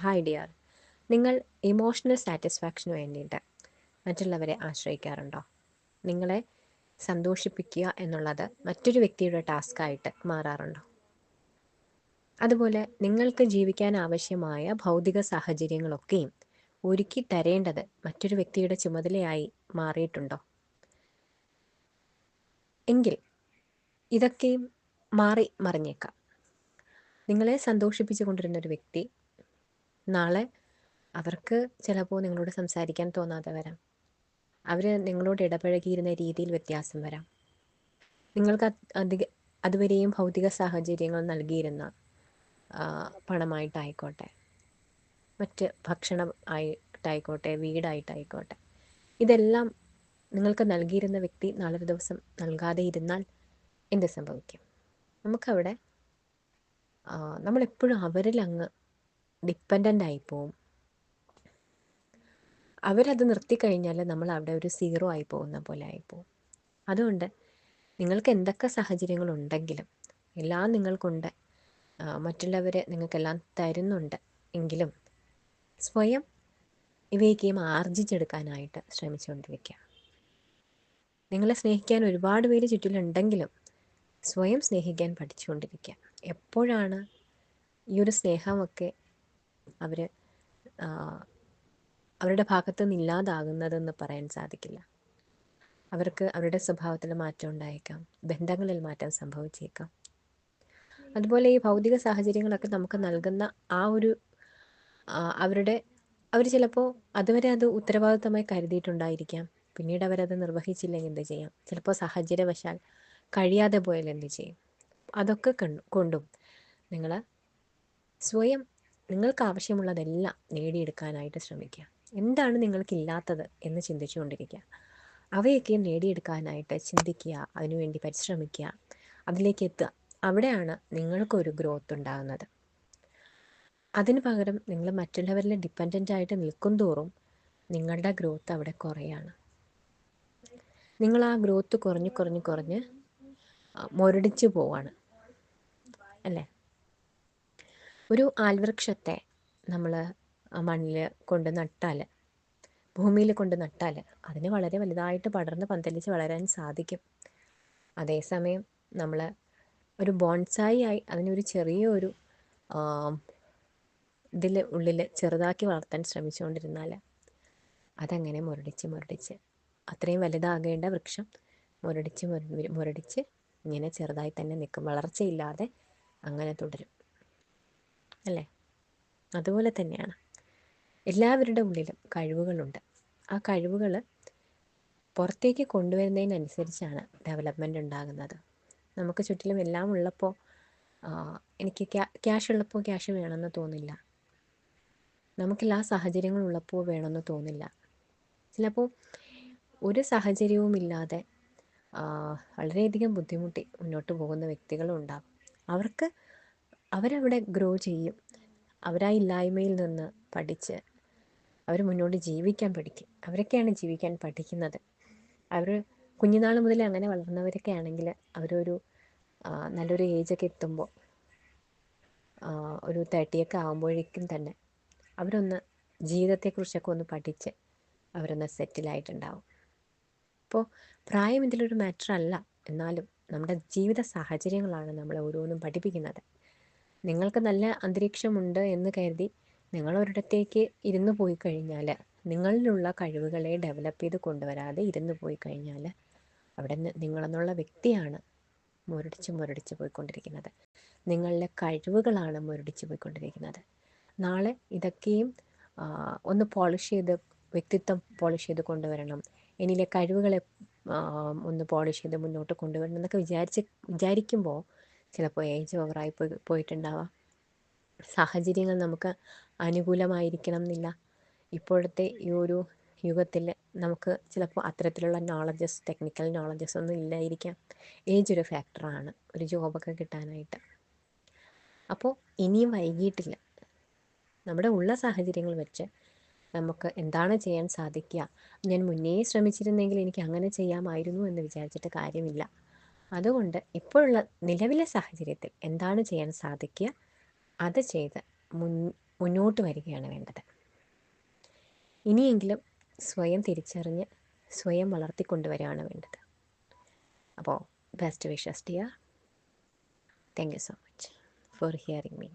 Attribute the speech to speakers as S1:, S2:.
S1: Hi dear, നിങ്ങൾ emotional satisfaction വേണ്ടിയിട്ട് മറ്റുള്ളവരെ ആശ്രയിക്കാറുണ്ടോ? നിങ്ങളെ സന്തോഷിപ്പിക്കുക എന്നുള്ളത് മറ്റൊരു വ്യക്തിയുടെ ടാസ്ക്കായിട്ട് മാറാറുണ്ടോ? അതുപോലെ നിങ്ങൾക്ക് ജീവിക്കാൻ ആവശ്യമായ ഭൗതിക സാഹചര്യങ്ങളൊക്കെയും ഒരുക്കി തരേണ്ടത് മറ്റൊരു വ്യക്തിയുടെ ചുമതലയായി മാറിയിട്ടുണ്ടോ? എങ്കിൽ ഇതൊക്കെയും മാറി മറിഞ്ഞേക്കാം. നിങ്ങളെ സന്തോഷിപ്പിച്ചു കൊണ്ടിരുന്നൊരു വ്യക്തി നാളെ അവർക്ക് ചിലപ്പോൾ നിങ്ങളോട് സംസാരിക്കാൻ തോന്നാതെ വരാം. അവർ നിങ്ങളോട് ഇടപഴകിയിരുന്ന രീതിയിൽ വ്യത്യാസം വരാം. നിങ്ങൾക്ക് അതുവരെയും ഭൗതിക സാഹചര്യങ്ങൾ നൽകിയിരുന്ന പണമായിട്ടായിക്കോട്ടെ, മറ്റ് ഭക്ഷണം ആയിട്ടായിക്കോട്ടെ, വീടായിട്ടായിക്കോട്ടെ, ഇതെല്ലാം നിങ്ങൾക്ക് നൽകിയിരുന്ന വ്യക്തി നാളൊരു ദിവസം നൽകാതെ ഇരുന്നാൽ എന്ത് സംഭവിക്കും? നമുക്കവിടെ നമ്മളെപ്പോഴും അവരിൽ അങ്ങ് ഡിപ്പെൻഡൻ്റ് ആയിപ്പോവും. അവരത് നിർത്തിക്കഴിഞ്ഞാൽ നമ്മൾ അവിടെ ഒരു സീറോ ആയി പോകുന്ന പോലെ ആയിപ്പോവും. അതുകൊണ്ട് നിങ്ങൾക്ക് എന്തൊക്കെ സാഹചര്യങ്ങളുണ്ടെങ്കിലും എല്ലാം നിങ്ങൾക്കുണ്ട്, മറ്റുള്ളവർ നിങ്ങൾക്കെല്ലാം തരുന്നുണ്ട് എങ്കിലും സ്വയം ഇവയൊക്കെയും ആർജിച്ചെടുക്കാനായിട്ട് ശ്രമിച്ചുകൊണ്ടിരിക്കുക. നിങ്ങളെ സ്നേഹിക്കാൻ ഒരുപാട് പേര് ചുറ്റിലുണ്ടെങ്കിലും സ്വയം സ്നേഹിക്കാൻ പഠിച്ചുകൊണ്ടിരിക്കുക. എപ്പോഴാണ് ഈ ഒരു സ്നേഹമൊക്കെ അവരുടെ ഭാഗത്തു നിന്ന് ഇല്ലാതാകുന്നതെന്ന് പറയാൻ സാധിക്കില്ല. അവർക്ക് അവരുടെ സ്വഭാവത്തിൽ മാറ്റം ഉണ്ടായേക്കാം, ബന്ധങ്ങളിൽ മാറ്റം സംഭവിച്ചേക്കാം. അതുപോലെ ഈ ഭൗതിക സാഹചര്യങ്ങളൊക്കെ നമുക്ക് നൽകുന്ന അവർ ചിലപ്പോൾ അതുവരെ അത് ഉത്തരവാദിത്തമായി കരുതിയിട്ടുണ്ടായിരിക്കാം. പിന്നീട് അവരത് നിർവഹിച്ചില്ലെങ്കിൽ എന്ത് ചെയ്യാം? ചിലപ്പോൾ സാഹചര്യവശാൽ കഴിയാതെ പോയാൽ എന്ത് ചെയ്യും? അതൊക്കെ കൊണ്ടും നിങ്ങൾ സ്വയം നിങ്ങൾക്ക് ആവശ്യമുള്ളതെല്ലാം നേടിയെടുക്കാനായിട്ട് ശ്രമിക്കുക. എന്താണ് നിങ്ങൾക്കില്ലാത്തത് എന്ന് ചിന്തിച്ചുകൊണ്ടിരിക്കുക. അവയൊക്കെ നേടിയെടുക്കാനായിട്ട് ചിന്തിക്കുക, അതിനുവേണ്ടി പരിശ്രമിക്കുക, അതിലേക്ക് എത്തുക. അവിടെയാണ് നിങ്ങൾക്കൊരു ഗ്രോത്ത് ഉണ്ടാകുന്നത്. അതിന് പകരം നിങ്ങൾ മറ്റുള്ളവരിൽ ഡിപ്പെൻഡൻ്റ് ആയിട്ട് നിൽക്കും തോറും നിങ്ങളുടെ ഗ്രോത്ത് അവിടെ കുറയാണ്. നിങ്ങൾ ആ ഗ്രോത്ത് കുറഞ്ഞ് മുരടിച്ചു പോവാണ് അല്ലേ? ഒരു ആൽവൃക്ഷത്തെ നമ്മൾ മണ്ണിൽ കൊണ്ട് നട്ടാൽ, ഭൂമിയിൽ കൊണ്ട് നട്ടാൽ അതിന് വളരെ വലുതായിട്ട് പടർന്ന് പന്തലിച്ച് വളരാൻ സാധിക്കും. അതേസമയം നമ്മൾ ഒരു ബോൺസായി ആയി അതിനൊരു ചെറിയൊരു ഉള്ളിൽ ചെറുതാക്കി വളർത്താൻ ശ്രമിച്ചുകൊണ്ടിരുന്നാൽ അതങ്ങനെ മുരടിച്ച് അത്രയും വലുതാകേണ്ട വൃക്ഷം മുരടിച്ച് ഇങ്ങനെ ചെറുതായി തന്നെ നിൽക്കും, വളർച്ചയില്ലാതെ അങ്ങനെ തുടരും അല്ലേ? അതുപോലെ തന്നെയാണ് എല്ലാവരുടെ ഉള്ളിലും കഴിവുകളുണ്ട്. ആ കഴിവുകൾ പുറത്തേക്ക് കൊണ്ടുവരുന്നതിനനുസരിച്ചാണ് ഡെവലപ്മെൻ്റ് ഉണ്ടാകുന്നത്. നമുക്ക് ചുറ്റിലും എല്ലാം ഉള്ളപ്പോൾ എനിക്ക് ക്യാഷ് ഉള്ളപ്പോൾ ക്യാഷ് വേണമെന്ന് തോന്നില്ല. നമുക്കെല്ലാ സാഹചര്യങ്ങളുള്ളപ്പോൾ വേണമെന്ന് തോന്നില്ല. ചിലപ്പോൾ ഒരു സാഹചര്യവുമില്ലാതെ വളരെയധികം ബുദ്ധിമുട്ടി മുന്നോട്ട് പോകുന്ന വ്യക്തികളും ഉണ്ടാകും. അവരവിടെ ഗ്രോ ചെയ്യും. അവരാ ഇല്ലായ്മയിൽ നിന്ന് പഠിച്ച് അവർ മുന്നോട്ട് ജീവിക്കാൻ പഠിക്കും. അവരൊക്കെയാണ് ജീവിക്കാൻ പഠിക്കുന്നത്. അവർ കുഞ്ഞുനാൾ മുതൽ അങ്ങനെ വളർന്നവരൊക്കെ ആണെങ്കിൽ അവരൊരു നല്ലൊരു ഏജൊക്കെ എത്തുമ്പോൾ ഒരു 30 ആകുമ്പോഴേക്കും തന്നെ അവരൊന്ന് ജീവിതത്തെക്കുറിച്ചൊക്കെ ഒന്ന് പഠിച്ച് അവരൊന്ന് സെറ്റിലായിട്ടുണ്ടാവും. അപ്പോൾ പ്രായം ഇതിലൊരു മാറ്റർ അല്ല. എന്നാലും നമ്മുടെ ജീവിത സാഹചര്യങ്ങളാണ് നമ്മളെ ഓരോന്നും പഠിപ്പിക്കുന്നത്. നിങ്ങൾക്ക് നല്ല അന്തരീക്ഷമുണ്ട് എന്ന് കരുതി നിങ്ങളൊരിടത്തേക്ക് ഇരുന്ന് പോയി കഴിഞ്ഞാൽ, നിങ്ങളിലുള്ള കഴിവുകളെ ഡെവലപ്പ് ചെയ്ത് കൊണ്ടുവരാതെ ഇരുന്ന് പോയി കഴിഞ്ഞാൽ അവിടെ നിങ്ങളെന്നുള്ള വ്യക്തിയാണ് മുരടിച്ച് പോയിക്കൊണ്ടിരിക്കുന്നത്. നിങ്ങളിലെ കഴിവുകളാണ് മുരടിച്ച് പോയിക്കൊണ്ടിരിക്കുന്നത്. നാളെ ഇതൊക്കെയും ഒന്ന് വ്യക്തിത്വം പോളിഷ് ചെയ്ത് കൊണ്ടുവരണം, എന്നിലെ കഴിവുകളെ ഒന്ന് പോളിഷ് ചെയ്ത് മുന്നോട്ട് കൊണ്ടുവരണം എന്നൊക്കെ വിചാരിക്കുമ്പോൾ ചിലപ്പോൾ ഏജ് ഓവറായി പോയിട്ടുണ്ടാവാം. സാഹചര്യങ്ങൾ നമുക്ക് അനുകൂലമായിരിക്കണം എന്നില്ല. ഇപ്പോഴത്തെ ഈ ഒരു യുഗത്തിൽ നമുക്ക് ചിലപ്പോൾ അത്തരത്തിലുള്ള ടെക്നിക്കൽ നോളജസ് ഒന്നും ഇല്ലായിരിക്കാം. ഏജ് ഒരു ഫാക്ടറാണ് ഒരു ജോബൊക്കെ കിട്ടാനായിട്ട്. അപ്പോൾ ഇനിയും വൈകിയിട്ടില്ല. നമ്മുടെ ഉള്ള സാഹചര്യങ്ങൾ വെച്ച് നമുക്ക് എന്താണ് ചെയ്യാൻ സാധിക്കുക? ഞാൻ മുന്നേ ശ്രമിച്ചിരുന്നെങ്കിൽ എനിക്ക് അങ്ങനെ ചെയ്യാമായിരുന്നു എന്ന് വിചാരിച്ചിട്ട് കാര്യമില്ല. അതുകൊണ്ട് ഇപ്പോഴുള്ള നിലവിലെ സാഹചര്യത്തിൽ എന്താണ് ചെയ്യാൻ സാധിക്കുക അത് ചെയ്ത് മുന്നോട്ട് വരികയാണ് വേണ്ടത്. ഇനിയെങ്കിലും സ്വയം തിരിച്ചറിഞ്ഞ് സ്വയം വളർത്തിക്കൊണ്ടുവരികയാണ് വേണ്ടത്. അപ്പോൾ best wishes dear. Thank you so much for hearing me.